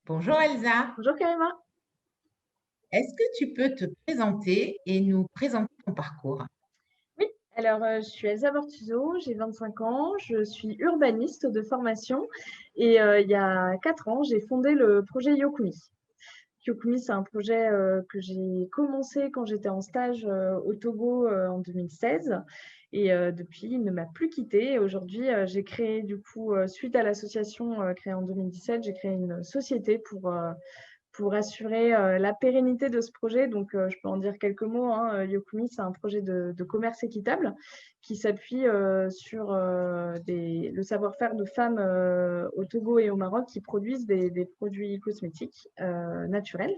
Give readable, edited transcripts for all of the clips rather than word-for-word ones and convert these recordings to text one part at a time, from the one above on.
Bonjour Elsa, Bonjour Karima. est-ce que tu peux te présenter et nous présenter ton parcours? Oui, alors je suis Elsa Bortuzzo, j'ai 25 ans, je suis urbaniste de formation et il y a 4 ans, j'ai fondé le projet Yokumi. Yokumi, c'est un projet que j'ai commencé quand j'étais en stage au Togo en 2016 et depuis, il ne m'a plus quittée. Aujourd'hui, j'ai créé du coup, suite à l'association créée en 2017, j'ai créé une société pour assurer la pérennité de ce projet. Donc, je peux en dire quelques mots, hein. Yokumi, c'est un projet de commerce équitable qui s'appuie sur le savoir-faire de femmes au Togo et au Maroc qui produisent des produits cosmétiques naturels.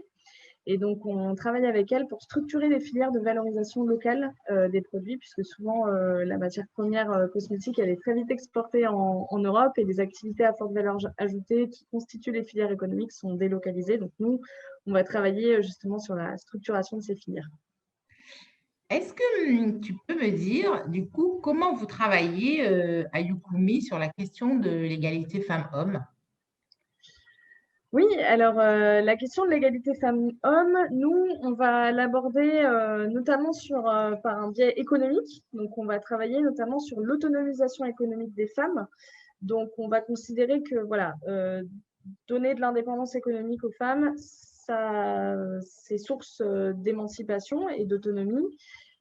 Et donc, on travaille avec elles pour structurer les filières de valorisation locale des produits, puisque souvent, la matière première cosmétique, elle est très vite exportée en Europe et les activités à forte valeur ajoutée qui constituent les filières économiques sont délocalisées. Donc, nous, on va travailler justement sur la structuration de ces filières. Est-ce que tu peux me dire, du coup, comment vous travaillez à Yukumi sur la question de l'égalité femmes-hommes? Oui, alors la question de l'égalité femmes-hommes, nous, on va l'aborder notamment par un biais économique. Donc, on va travailler notamment sur l'autonomisation économique des femmes. Donc, on va considérer que voilà, donner de l'indépendance économique aux femmes, ça, c'est source d'émancipation et d'autonomie.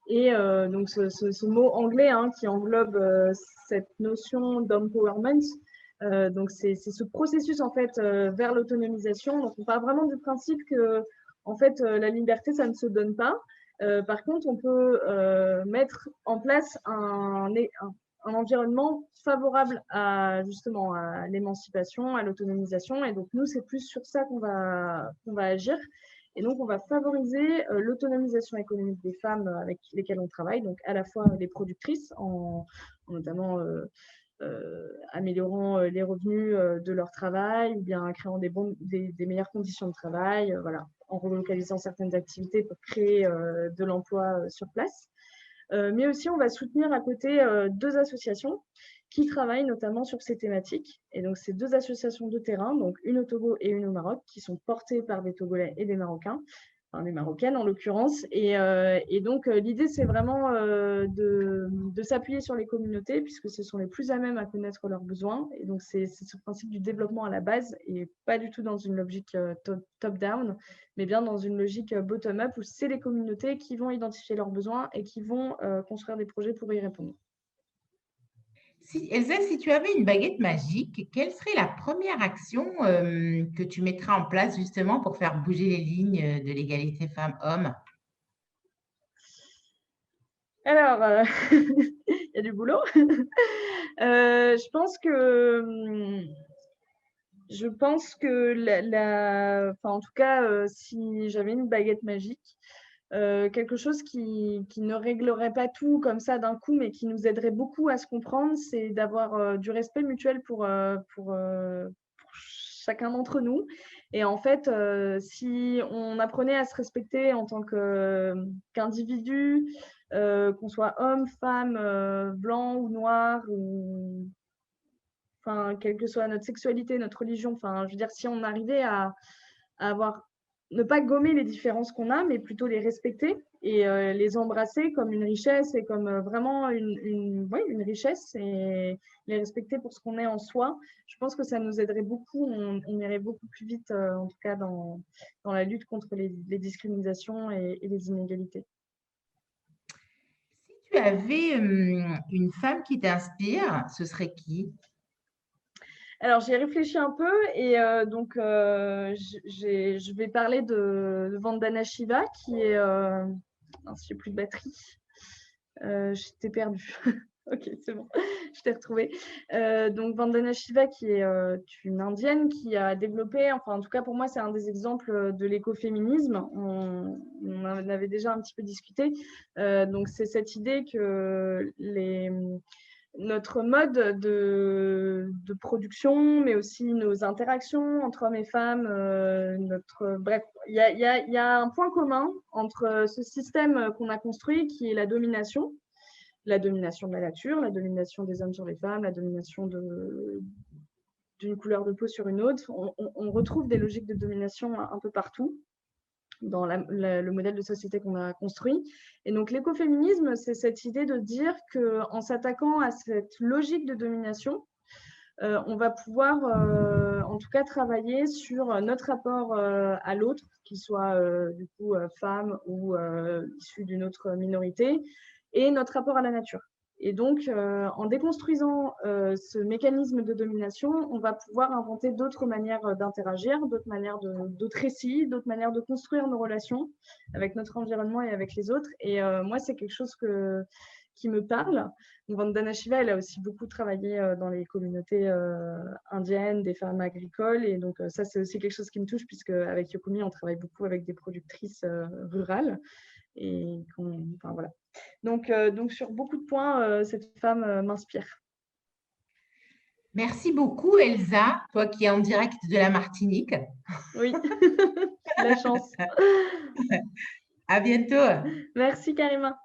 Et donc, ce mot anglais hein, qui englobe cette notion d'empowerment, donc c'est ce processus en fait vers l'autonomisation. Donc, on part vraiment du principe que en fait, la liberté, ça ne se donne pas. Par contre, on peut mettre en place un environnement favorable à justement à l'émancipation, à l'autonomisation. Et donc, nous, c'est plus sur ça qu'on va agir. Et donc, on va favoriser l'autonomisation économique des femmes avec lesquelles on travaille, donc à la fois les productrices, notamment améliorant les revenus de leur travail, ou bien créant des meilleures conditions de travail, voilà, en relocalisant certaines activités pour créer de l'emploi sur place. Mais aussi, on va soutenir à côté deux associations qui travaillent notamment sur ces thématiques. Et donc, ces deux associations de terrain, donc une au Togo et une au Maroc, qui sont portées par des Togolais et des Marocains, enfin des Marocaines en l'occurrence. Et donc, l'idée, c'est vraiment de s'appuyer sur les communautés, puisque ce sont les plus à même à connaître leurs besoins. Et donc, c'est ce principe du développement à la base, et pas du tout dans une logique top-down, mais bien dans une logique bottom-up, où c'est les communautés qui vont identifier leurs besoins et qui vont construire des projets pour y répondre. Elsa, si tu avais une baguette magique, quelle serait la première action que tu mettrais en place justement pour faire bouger les lignes de l'égalité femmes-hommes? Alors, il y a du boulot. Je pense que enfin, en tout cas, si j'avais une baguette magique, quelque chose qui ne réglerait pas tout comme ça d'un coup, mais qui nous aiderait beaucoup à se comprendre, c'est d'avoir du respect mutuel pour chacun d'entre nous. Et en fait, si on apprenait à se respecter en tant qu'individu, qu'on soit homme, femme, blanc ou noir, ou enfin, quelle que soit notre sexualité, notre religion, enfin, je veux dire, si on arrivait à avoir, ne pas gommer les différences qu'on a, mais plutôt les respecter et les embrasser comme une richesse et comme vraiment ouais, une richesse et les respecter pour ce qu'on est en soi, je pense que ça nous aiderait beaucoup, on irait beaucoup plus vite, en tout cas dans la lutte contre les discriminations et les inégalités. Si tu avais une femme qui t'inspire, ce serait qui? Alors, j'y ai réfléchi un peu et donc je vais parler de Vandana Shiva qui est mince, j'ai plus de batterie. Je t'ai perdue. Ok, c'est bon, je t'ai retrouvée. Donc Vandana Shiva qui est une indienne qui a développé, enfin en tout cas pour moi c'est un des exemples de l'écoféminisme. On en avait déjà un petit peu discuté. Donc c'est cette idée que notre mode de production, mais aussi nos interactions entre hommes et femmes, bref, il y a un point commun entre ce système qu'on a construit, qui est la domination de la nature, la domination des hommes sur les femmes, la domination d'une couleur de peau sur une autre. On retrouve des logiques de domination un peu partout dans le modèle de société qu'on a construit. Et donc l'écoféminisme, c'est cette idée de dire qu'en s'attaquant à cette logique de domination, on va pouvoir en tout cas travailler sur notre rapport à l'autre, qu'il soit du coup femme ou issu d'une autre minorité, et notre rapport à la nature. Et donc, en déconstruisant ce mécanisme de domination, on va pouvoir inventer d'autres manières d'interagir, d'autres récits, d'autres manières de construire nos relations avec notre environnement et avec les autres. Et moi, c'est quelque chose qui me parle. Vandana Shiva, elle a aussi beaucoup travaillé dans les communautés indiennes, des femmes agricoles. Et donc, ça, c'est aussi quelque chose qui me touche, puisque avec Yokumi, on travaille beaucoup avec des productrices rurales. Et enfin, voilà. Donc, sur beaucoup de points, cette femme m'inspire. Merci beaucoup, Elsa, toi qui es en direct de la Martinique. Oui, la chance. À bientôt. Merci, Karima.